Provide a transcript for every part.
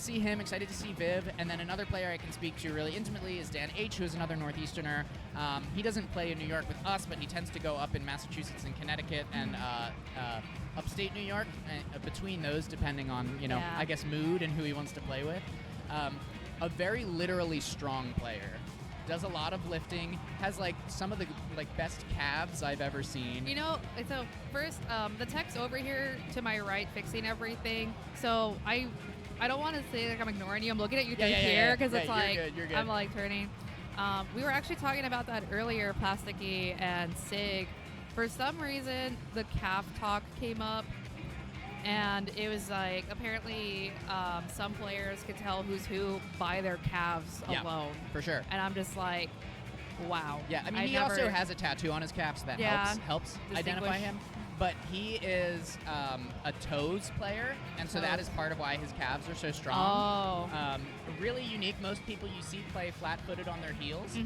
see him, excited to see Viv, and then another player I can speak to really intimately is DANH, who is another Northeasterner. He doesn't play in New York with us, but he tends to go up in Massachusetts and Connecticut and upstate New York, between those, depending on, I guess, mood and who he wants to play with. A very literally strong player. Does a lot of lifting, has some of the best calves I've ever seen. So first, the tech's over here to my right fixing everything. So I don't want to say I'm ignoring you. I'm looking at you through here because it's you're good. I'm turning. We were actually talking about that earlier, Plasticky and Sig. For some reason, the calf talk came up. And it was apparently some players could tell who's who by their calves alone. For sure. And I'm just like, wow. Yeah, I mean, he also has a tattoo on his calf, so that helps identify him. But he is a toes player, and so that is part of why his calves are so strong. Really unique. Most people you see play flat-footed on their heels.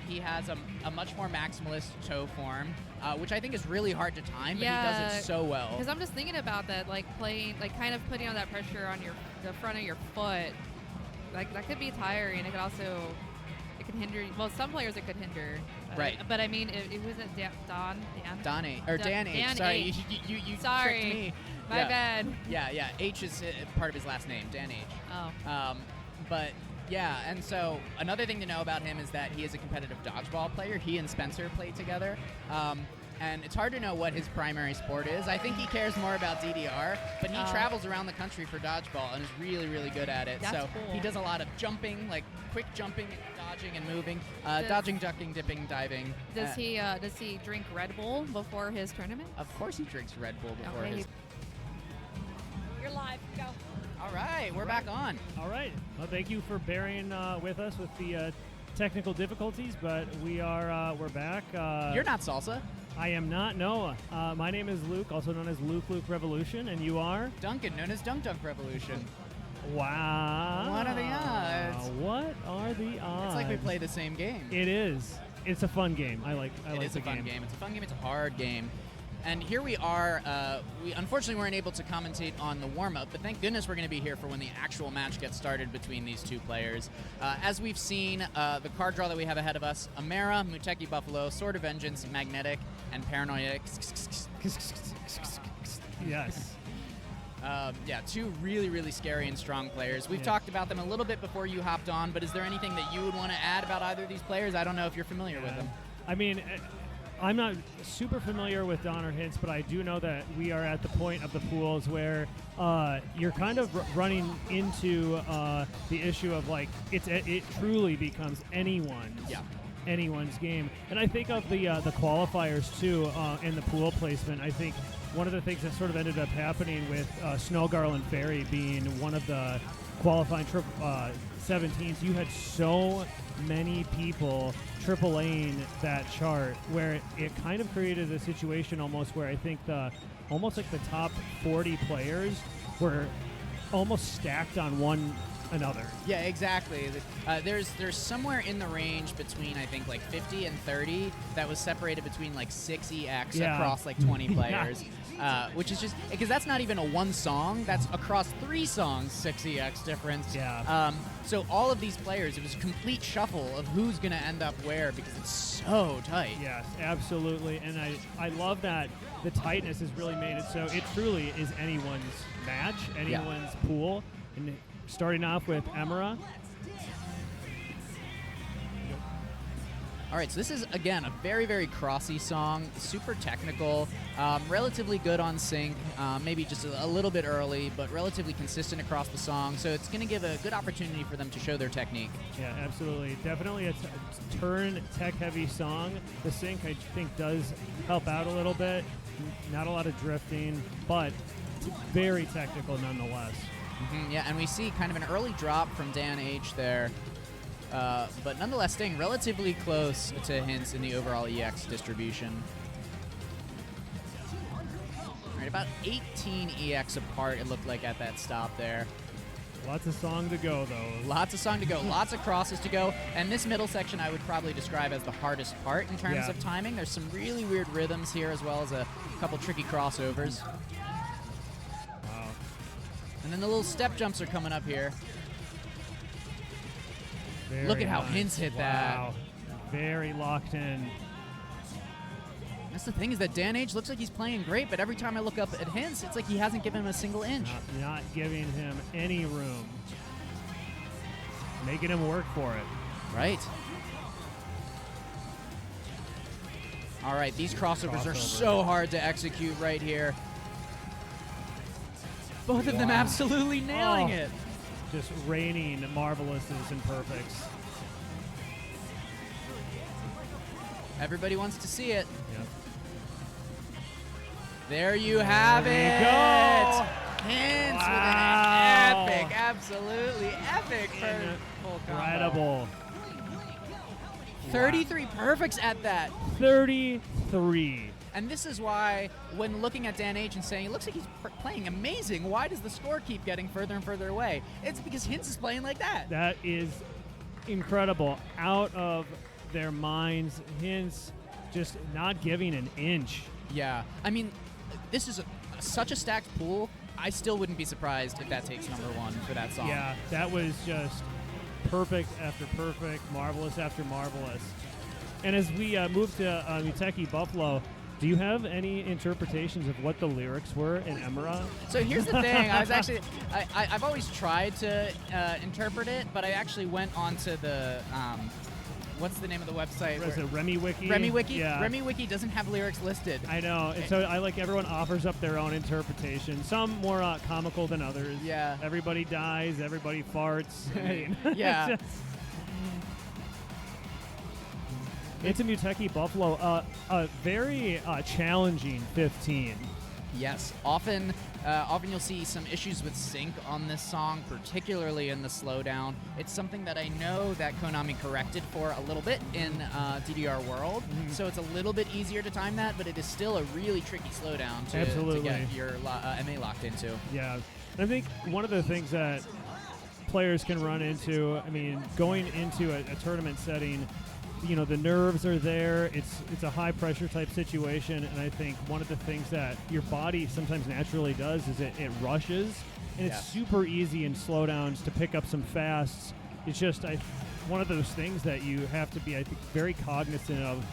He has a much more maximalist toe form, which I think is really hard to time, but he does it so well. Because I'm just thinking about that, playing, kind of putting on that pressure on the front of your foot. That could be tiring. It could also... It can hinder. Well, some players it could hinder. Right. But I mean, it was DANH. Sorry, you tricked me. My bad. Yeah. H is part of his last name, DANH. Oh. But yeah, and so another thing to know about him is that he is a competitive dodgeball player. He and Spencer play together. And it's hard to know what his primary sport is. I think he cares more about DDR, but he travels around the country for dodgeball and is really, really good at it. That's cool. He does a lot of jumping, quick jumping, dodging and moving, dodging, ducking, dipping, diving. Does he drink Red Bull before his tournament? Of course he drinks Red Bull before his. You're live. Go. All right, we're back on. All right. Well, thank you for bearing with us with the technical difficulties, but we're back. You're not Salsa. I am not, no. My name is Luke, also known as Luke Revolution, and you are? Duncan, known as Dunc Revolution. Wow. What are the odds? What are the odds? It's like we play the same game. It is. It's a fun game. I like the game. It is a fun game. It's a fun game. It's a hard game. And here we are. We unfortunately weren't able to commentate on the warm-up, but thank goodness we're going to be here for when the actual match gets started between these two players. As we've seen, the card draw that we have ahead of us, Amara, Muteki Buffalo, Sword of Vengeance, Magnetic, and Paranoia. Yes. Two really, really scary and strong players. We've talked about them a little bit before you hopped on, but is there anything that you would want to add about either of these players? I don't know if you're familiar with them. I mean, I'm not super familiar with DANH or HINTZ, but I do know that we are at the point of the pools where you're kind of running into the issue of it truly becomes anyone's game. And I think of the qualifiers too in the pool placement. I think one of the things that sort of ended up happening with Snow Garland Ferry being one of the qualifying 17s, you had so many people AAAing that chart where it kind of created a situation almost where I think the top 40 players were almost stacked on one another. Yeah, exactly. There's somewhere in the range between I think 50 and 30 that was separated between 6 EX across 20 players. Which is just because that's not even a one song, that's across 3 songs 6 EX difference. So all of these players, it was a complete shuffle of who's going to end up where because it's so tight. Yes, absolutely. And I love that the tightness has really made it so it truly is anyone's match, anyone's pool. And starting off with Emera. All right, so this is, again, a very, very crossy song, super technical, relatively good on sync, maybe just a little bit early, but relatively consistent across the song, so it's going to give a good opportunity for them to show their technique. Yeah, absolutely. Definitely a turn tech-heavy song. The sync, I think, does help out a little bit. Not a lot of drifting, but very technical nonetheless. Yeah, and we see kind of an early drop from DANH there. But nonetheless staying relatively close to HINTZ in the overall EX distribution. All right, about 18 EX apart, it looked like, at that stop there. Lots of song to go, though. Lots of song to go. Lots of crosses to go. And this middle section I would probably describe as the hardest part in terms of timing. There's some really weird rhythms here as well as a couple tricky crossovers. And then the little step jumps are coming up here. Very Look at how nice. HINTZ hit Wow. Very locked in. That's the thing, is that DANH looks like he's playing great, but every time I look up at HINTZ, it's like he hasn't given him a single inch. Not giving him any room. Making him work for it. Right. All right, these crossovers are so hard to execute right here. Both of them Wow. absolutely nailing it. Just raining marvelouses and perfects. Everybody wants to see it. Yep. There you have There it. we go. HINTZ Wow. with an epic, absolutely epic full combo. Incredible. 33 perfects at that. 33. And this is why, when looking at DANH and saying, it looks like he's playing amazing, why does the score keep getting further and further away? It's because HINTZ is playing like that. That is incredible. Out of their minds. HINTZ just not giving an inch. Yeah. I mean, this is such a stacked pool. I still wouldn't be surprised if that takes #1 for that song. Yeah, that was just perfect after perfect, marvelous after marvelous. And as we move to Muteki Buffalo, do you have any interpretations of what the lyrics were in Emerald? So here's the thing. I was actually, I've always tried to interpret it, but I actually went onto the, what's the name of the website? Is it Remy Wiki? Remy Wiki? Yeah. Remy Wiki doesn't have lyrics listed. I know. And so I like everyone offers up their own interpretation. Some more comical than others. Yeah. Everybody dies. Everybody farts. I mean, Yeah. Into Muteki Buffalo, a very challenging 15. Yes, often you'll see some issues with sync on this song, particularly in the slowdown. It's something that I know that Konami corrected for a little bit in DDR World, so it's a little bit easier to time that, but it is still a really tricky slowdown to get your MA locked into. Yeah, I think one of the things that players can run into, I mean, going into a tournament setting, you know, the nerves are there. It's a high pressure type situation, and I think one of the things that your body sometimes naturally does is it rushes, and it's super easy in slowdowns to pick up some fasts. It's just one of those things that you have to be, I think, very cognizant of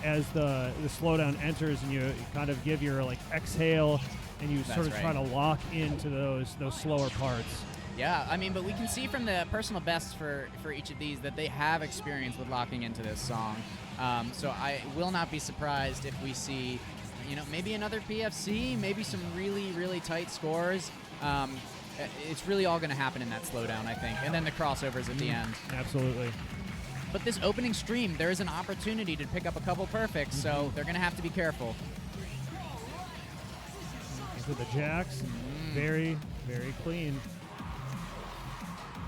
as the slowdown enters, and you kind of give your exhale, and you sort of try to lock into those slower parts. Yeah, I mean, but we can see from the personal bests for each of these that they have experience with locking into this song. So I will not be surprised if we see, maybe another PFC, maybe some really, really tight scores. It's really all going to happen in that slowdown, I think, and then the crossovers at the end. Absolutely. But this opening stream, there is an opportunity to pick up a couple perfects, so they're going to have to be careful. So the jacks, very, very clean.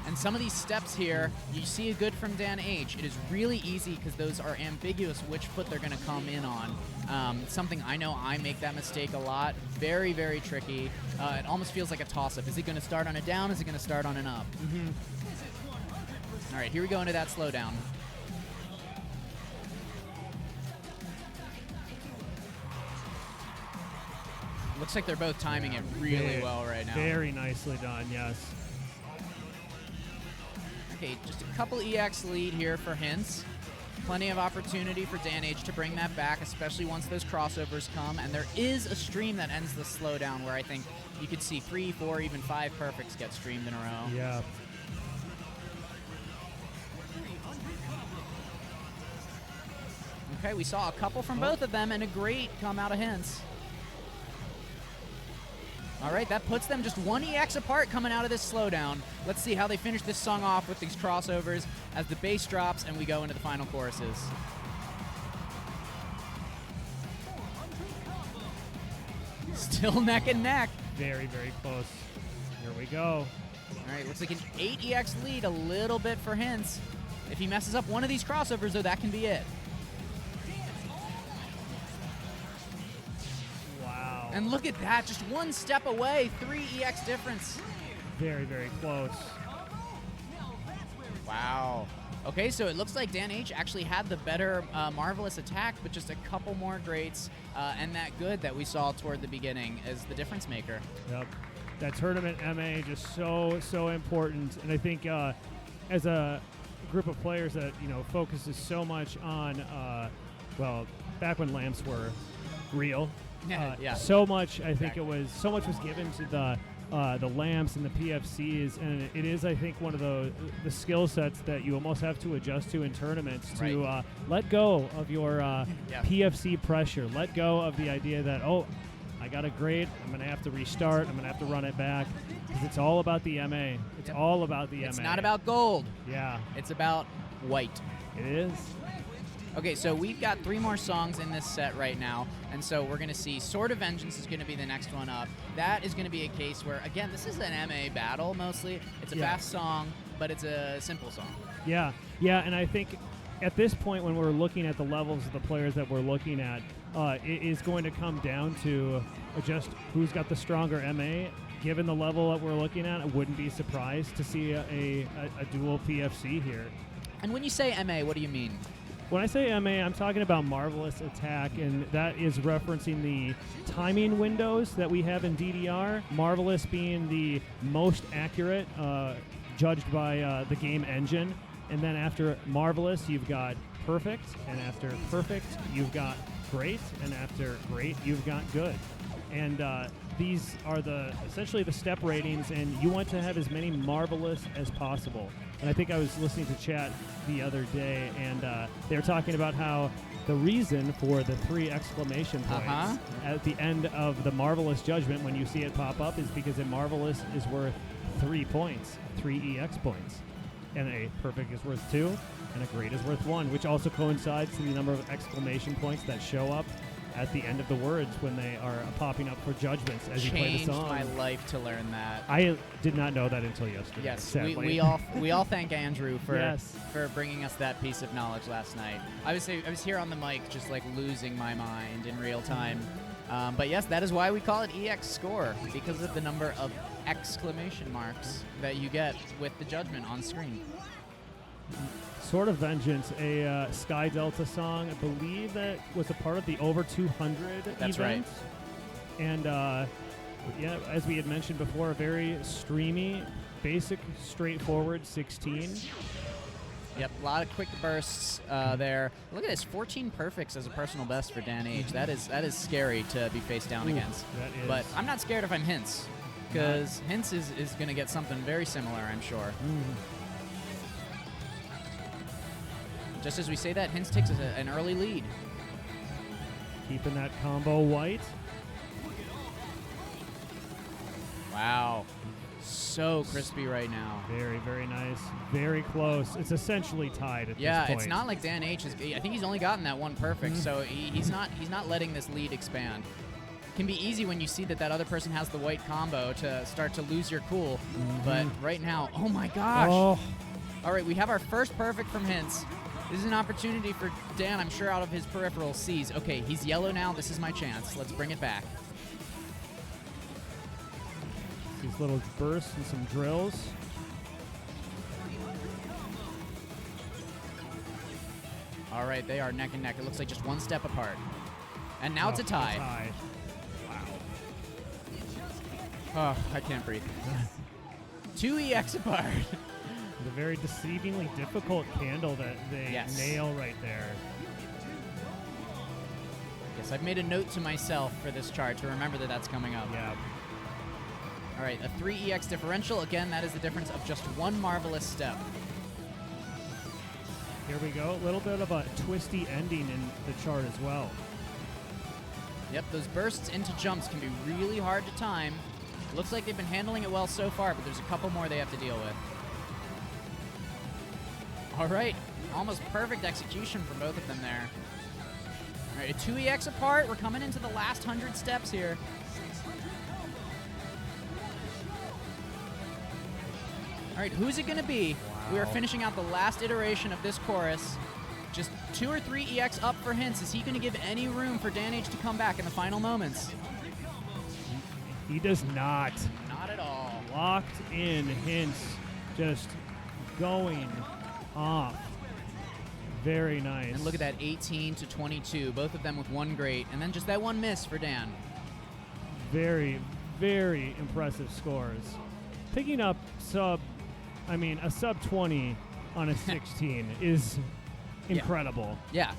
And some of these steps here, you see a good from DANH. It is really easy because those are ambiguous which foot they're going to come in on. Something I know I make that mistake a lot. Very, very tricky. It almost feels like a toss-up. Is he going to start on a down? Is he going to start on an up? All right, here we go into that slowdown. Looks like they're both timing it really well right now. Very nicely done, yes. Okay, just a couple EX lead here for HINTZ. Plenty of opportunity for DANH to bring that back, especially once those crossovers come. And there is a stream that ends the slowdown where I think you could see 3, 4, even 5 perfects get streamed in a row. Yeah. Okay, we saw a couple from both of them and a great come out of HINTZ. All right, that puts them just 1 EX apart coming out of this slowdown. Let's see how they finish this song off with these crossovers as the bass drops and we go into the final choruses. Still neck and neck. Very, very close. Here we go. All right, looks like an 8 EX lead, a little bit for HINTZ. If he messes up one of these crossovers, though, that can be it. And look at that, just 1 step away, 3 EX difference. Very, very close. Wow. Okay, so it looks like DANH actually had the better Marvelous attack, but just a couple more greats, and that good that we saw toward the beginning is the difference maker. Yep. that tournament MA just so important. And I think as a group of players that focuses so much on back when lamps were real, so much I think so much was given to the lamps and the PFCs, and it is, I think, one of the skill sets that you almost have to adjust to in tournaments to let go of your PFC pressure, let go of the idea that, I got a grade, I'm going to have to restart, I'm going to have to run it back, because it's all about the MA. It's all about the MA. It's not about gold. Yeah. It's about white. It is. Okay, so we've got 3 more songs in this set right now, and so we're going to see Sword of Vengeance is going to be the next one up. That is going to be a case where, again, this is an MA battle mostly. It's a fast song, but it's a simple song. Yeah, and I think at this point when we're looking at the levels of the players that we're looking at, it is going to come down to just who's got the stronger MA. Given the level that we're looking at, I wouldn't be surprised to see a dual PFC here. And when you say MA, what do you mean? When I say MA, I'm talking about Marvelous Attack, and that is referencing the timing windows that we have in DDR. Marvelous being the most accurate, judged by the game engine. And then after Marvelous, you've got Perfect, and after Perfect, you've got Great, and after Great, you've got Good. And these are essentially the step ratings, and you want to have as many Marvelous as possible. And I think I was listening to chat the other day, and they were talking about how the reason for the 3 exclamation points at the end of the Marvelous judgment when you see it pop up is because a Marvelous is worth 3 points, 3 EX points. And a Perfect is worth 2, and a Great is worth 1, which also coincides to the number of exclamation points that show up at the end of the words when they are popping up for judgments as you play the song. Changed my life to learn that. I did not know that until yesterday. Yes, we all thank Andrew for bringing us that piece of knowledge last night. I was here on the mic just like losing my mind in real time. But yes, that is why we call it EX score, because of the number of exclamation marks that you get with the judgment on screen. Sword of Vengeance, a Sky Delta song. I believe that was a part of the Over 200 That's event. right. And as we had mentioned before, a very streamy, basic, straightforward 16. Yep, a lot of quick bursts there. Look at this, 14 perfects as a personal best for Dan H. That is scary to be face down against. That is. But I'm not scared if I'm HINTZ, because HINTZ is going to get something very similar, I'm sure. Just as we say that, HINTZ takes an early lead. Keeping that combo white. Wow. So crispy right now. Very, very nice. Very close. It's essentially tied at this point. It's not like Dan H. I think he's only gotten that one perfect, so he's not letting this lead expand. It can be easy when you see that other person has the white combo to start to lose your cool, but right now, oh my gosh. Oh. All right, we have our first perfect from HINTZ. This is an opportunity for Dan, I'm sure, out of his peripheral sees, okay, he's yellow now, this is my chance. Let's bring it back. These little bursts and some drills. All right, they are neck and neck. It looks like just one step apart. And now it's a tie. Wow. Oh, I can't breathe. 2 EX apart. The very deceivingly difficult candle that they nail right there. Yes, I've made a note to myself for this chart to remember that that's coming up. Yeah. All right, a 3 EX differential. Again, that is the difference of just 1 marvelous step. Here we go. A little bit of a twisty ending in the chart as well. Yep, those bursts into jumps can be really hard to time. Looks like they've been handling it well so far, but there's a couple more they have to deal with. All right, almost perfect execution from both of them there. All right, a 2 EX apart. We're coming into the last 100 steps here. All right, who's it going to be? Wow. We are finishing out the last iteration of this chorus. Just 2 or 3 EX up for HINTZ. Is he going to give any room for Dan H to come back in the final moments? He does not. Not at all. Locked in HINTZ, just going off. Very nice. And look at that, 18 to 22, both of them with 1 great, and then just that 1 miss for Dan. Very, very impressive scores. Picking up a sub 20 on a 16 is incredible. Yeah.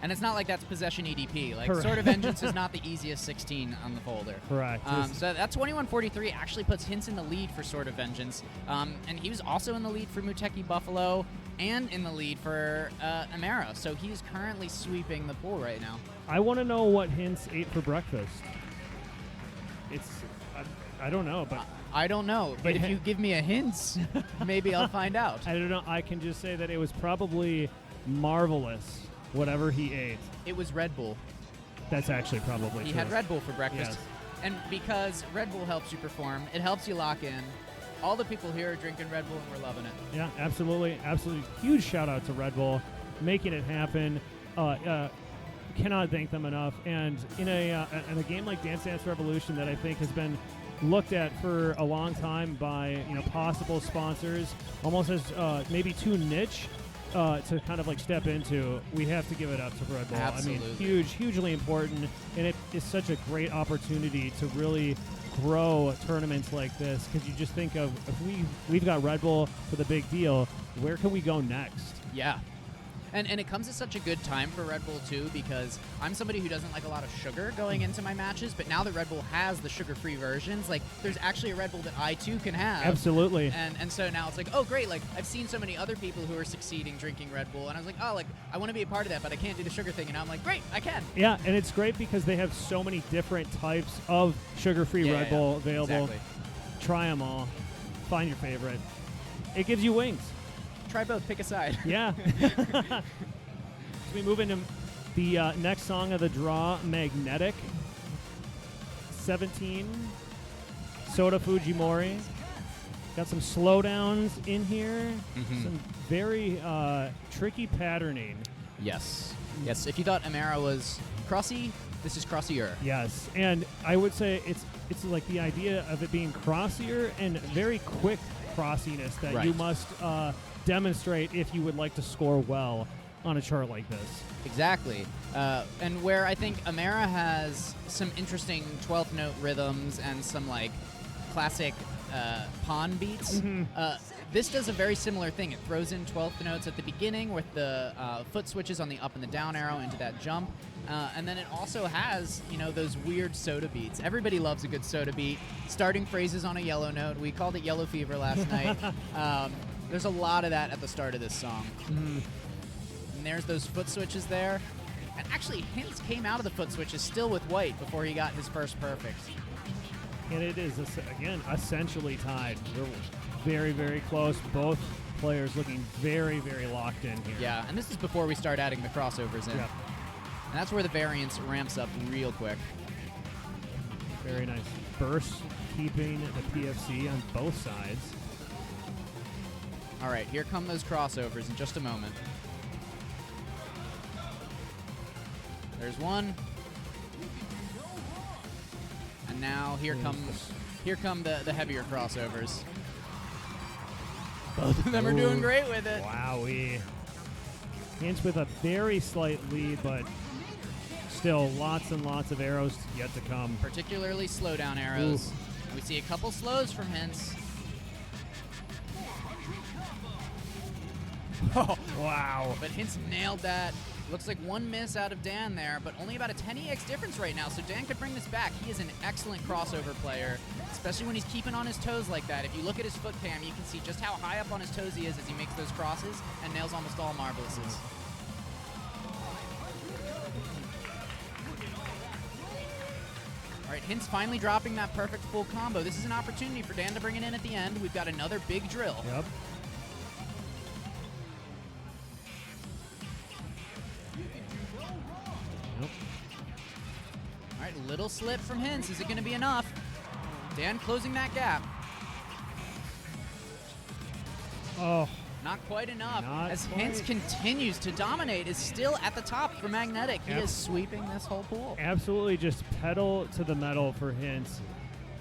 And it's not like that's possession EDP. Like, Correct. Sword of Vengeance is not the easiest 16 on the folder. Correct. So that 21-43 actually puts HINTZ in the lead for Sword of Vengeance. And he was also in the lead for Muteki Buffalo and in the lead for Amaro. So he's currently sweeping the pool right now. I want to know what HINTZ ate for breakfast. I don't know, but I don't know, but if you give me a hint, maybe I'll find out. I don't know. I can just say that it was probably marvelous, whatever he ate. It was Red Bull. That's actually probably He true. had Red Bull for breakfast. Yes. And because Red Bull helps you perform, it helps you lock in. All the people here are drinking Red Bull, and we're loving it. Yeah, absolutely. Absolutely. Huge shout out to Red Bull making it happen. Cannot thank them enough. And in a game like Dance Dance Revolution that I think has been looked at for a long time by possible sponsors, almost as maybe too niche to kind of like step into, we have to give it up to Red Bull. Absolutely. I mean, hugely important, and it is such a great opportunity to really grow tournaments like this, because you just think of, if we've got Red Bull for the big deal, where can we go next? Yeah. And it comes at such a good time for Red Bull, too, because I'm somebody who doesn't like a lot of sugar going into my matches, but now that Red Bull has the sugar-free versions, like, there's actually a Red Bull that I, too, can have. Absolutely. And so now it's like, oh, great, like, I've seen so many other people who are succeeding drinking Red Bull, and I was like, oh, like, I want to be a part of that, but I can't do the sugar thing, and now I'm like, great, I can. Yeah, and it's great because they have so many different types of sugar-free Red Bull available. Exactly. Try them all. Find your favorite. It gives you wings. Try both, pick a side. Yeah. We move into the next song of the draw, Magnetic. 17, Soda Fujimori. Got some slowdowns in here. Some very tricky patterning. Yes. Yes, if you thought Amara was crossy, this is crossier. Yes, and I would say it's like the idea of it being crossier and very quick crossiness that you must demonstrate if you would like to score well on a chart like this. Exactly. And where I think Amara has some interesting 12th note rhythms and some like classic pawn beats, this does a very similar thing. It throws in 12th notes at the beginning with the foot switches on the up and the down arrow into that jump. And then it also has, those weird soda beats. Everybody loves a good soda beat. Starting phrases on a yellow note. We called it Yellow Fever last night. There's a lot of that at the start of this song. And there's those foot switches there. And actually, HINTZ came out of the foot switches still with white before he got his first perfect. And it is, again, essentially tied. We're very, very close. Both players looking very, very locked in here. Yeah, and this is before we start adding the crossovers in. Yep. And that's where the variance ramps up real quick. Very nice. Burst keeping the PFC on both sides. All right, here come those crossovers in just a moment. There's one. And now here come the heavier crossovers. Both of them are doing great with it. Wowee. HINTZ with a very slight lead, but still lots and lots of arrows yet to come. Particularly slowdown arrows. We see a couple slows from HINTZ. Oh, wow. But HINTZ nailed that. Looks like one miss out of Dan there, but only about a 10EX difference right now, so Dan could bring this back. He is an excellent crossover player, especially when he's keeping on his toes like that. If you look at his foot cam, you can see just how high up on his toes he is as he makes those crosses and nails almost all marvelouses. All right, HINTZ finally dropping that perfect full combo. This is an opportunity for Dan to bring it in at the end. We've got another big drill. Yep. All right, little slip from HINTZ. Is it going to be enough? Dan closing that gap. Oh. Not quite enough. Not as quite. HINTZ continues to dominate, is still at the top for Magnetic. He is sweeping this whole pool. Absolutely just pedal to the metal for HINTZ.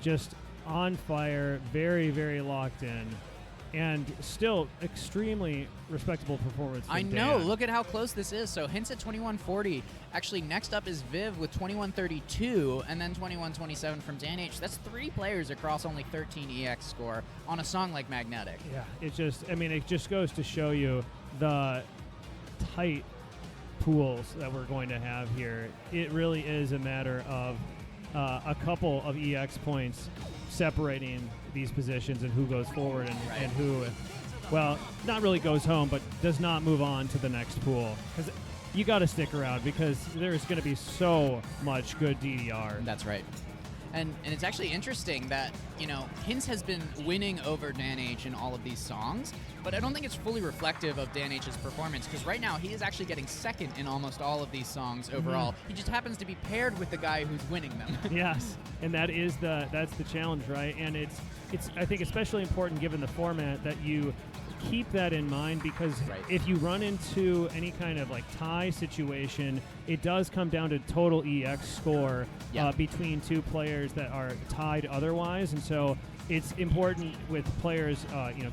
Just on fire, very, very locked in. and still extremely respectable performance from I know. Dan. Look at how close this is. So HINTZ at 2140. Actually, next up is Viv with 2132, and then 2127 from DANH. That's 3 players across only 13 EX score on a song like Magnetic. Yeah, it just goes to show you the tight pools that we're going to have here. It really is a matter of a couple of EX points separating these positions and who goes forward and who, well, not really goes home, but does not move on to the next pool. Because you got to stick around because there's going to be so much good DDR. That's right. And it's actually interesting that, HINTZ has been winning over DANH in all of these songs, but I don't think it's fully reflective of DANH's performance, because right now he is actually getting second in almost all of these songs overall. He just happens to be paired with the guy who's winning them. Yes, and that's the challenge, right? And it's I think especially important given the format that you keep that in mind, because if you run into any kind of like tie situation, it does come down to total EX score between 2 players that are tied otherwise, and so it's important with players,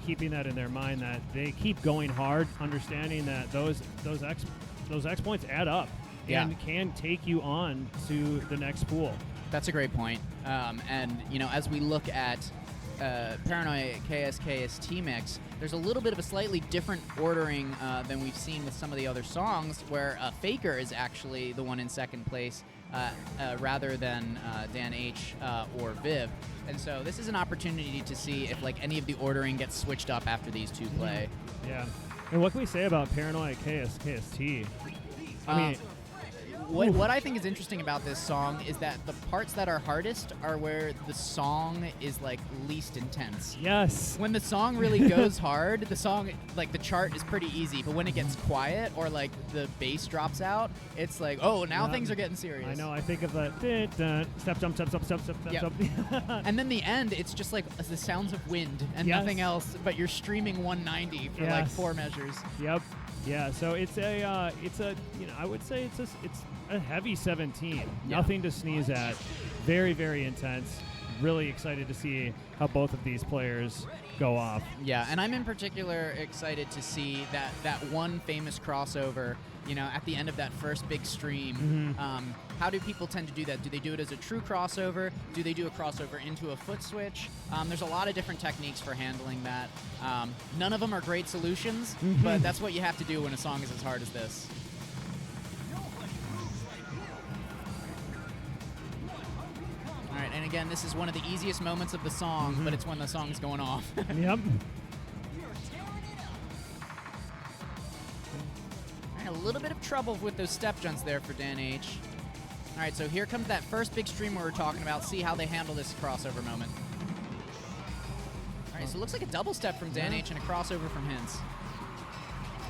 keeping that in their mind that they keep going hard, understanding that those X points add up and can take you on to the next pool. That's a great point. And as we look at Paranoia KSKST mix, there's a little bit of a slightly different ordering than we've seen with some of the other songs, where Faker is actually the one in second place rather than DANH or Viv. And so this is an opportunity to see if any of the ordering gets switched up after these 2 play. Yeah. And what can we say about Paranoia KSKST? I mean, What I think is interesting about this song is that the parts that are hardest are where the song is least intense. Yes. When the song really goes hard, the song the chart is pretty easy, but when it gets quiet or the bass drops out, it's now things are getting serious. I know. I think of the step jump step jump. And then the end, it's just the sounds of wind and nothing else, but you're streaming 190 for 4 measures. Yep. Yeah, so it's a I would say it's a heavy 17. Yeah. Nothing to sneeze at. Very, very intense. Really excited to see how both of these players go off. Yeah, and I'm in particular excited to see that one famous crossover, at the end of that first big stream. How do people tend to do that? Do they do it as a true crossover? Do they do a crossover into a foot switch? There's a lot of different techniques for handling that. None of them are great solutions, but that's what you have to do when a song is as hard as this. All right, and again, this is one of the easiest moments of the song, but it's when the song's going off. Yep. A little bit of trouble with those step jumps there for DANH. All right, so here comes that first big stream we were talking about. See how they handle this crossover moment. All right, so it looks like a double step from DANH and a crossover from HINTZ.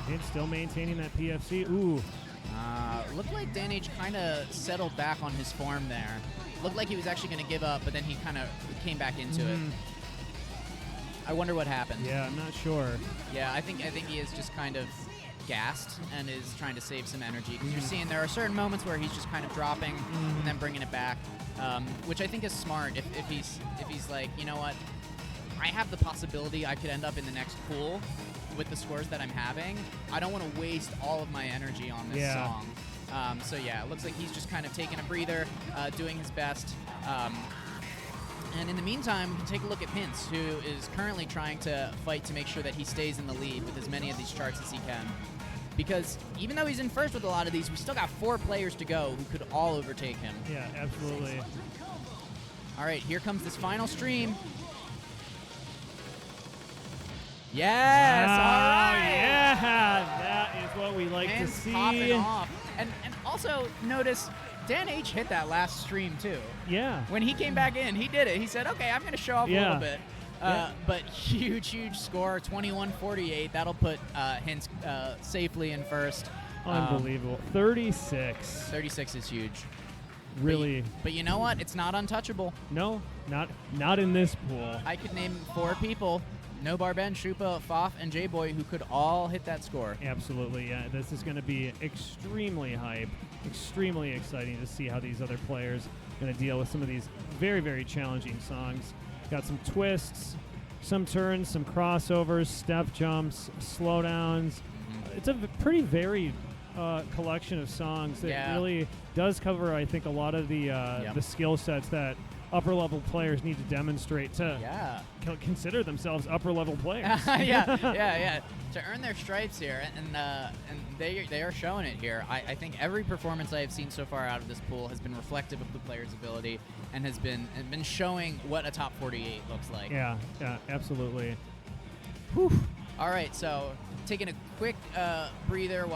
HINTZ still maintaining that PFC. Ooh. Looked like DANH kind of settled back on his form there. Looked like he was actually going to give up, but then he kind of came back into it. I wonder what happened. Yeah, I'm not sure. Yeah, I think he is just kind of gassed and is trying to save some energy, because you're seeing there are certain moments where he's just kind of dropping and then bringing it back, which I think is smart. If he's like, you know what, I have the possibility I could end up in the next pool with the scores that I'm having. I don't want to waste all of my energy on this song. So yeah, it looks like he's just kind of taking a breather, doing his best. And in the meantime, we can take a look at HINTZ, who is currently trying to fight to make sure that he stays in the lead with as many of these charts as he can. Because even though he's in first with a lot of these, we still got 4 players to go who could all overtake him. Yeah, absolutely. All right, here comes this final stream. Yes! Wow, all right! Yeah! That is what we like Hands to see. popping off. And also notice DANH hit that last stream too. Yeah. When he came back in, he did it. He said, okay, I'm going to show off a little bit. But huge score, 21-48. That'll put HINTZ safely in first. Unbelievable. 36. 36 is huge. Really. But you know what? It's not untouchable. No, not in this pool. I could name 4 people. NoBarBen, Shupa, Foff, and J-Boy, who could all hit that score. Absolutely, yeah. This is going to be extremely hype, extremely exciting to see how these other players are going to deal with some of these very, very challenging songs. Got some twists, some turns, some crossovers, step jumps, slowdowns. It's a pretty varied collection of songs that really does cover, I think, a lot of the skill sets that upper level players need to demonstrate to consider themselves upper level players. To earn their stripes here, and they are showing it here. I think every performance I have seen so far out of this pool has been reflective of the player's ability and has been showing what a top 48 looks like. Yeah, absolutely. Whew. All right, so taking a quick breather while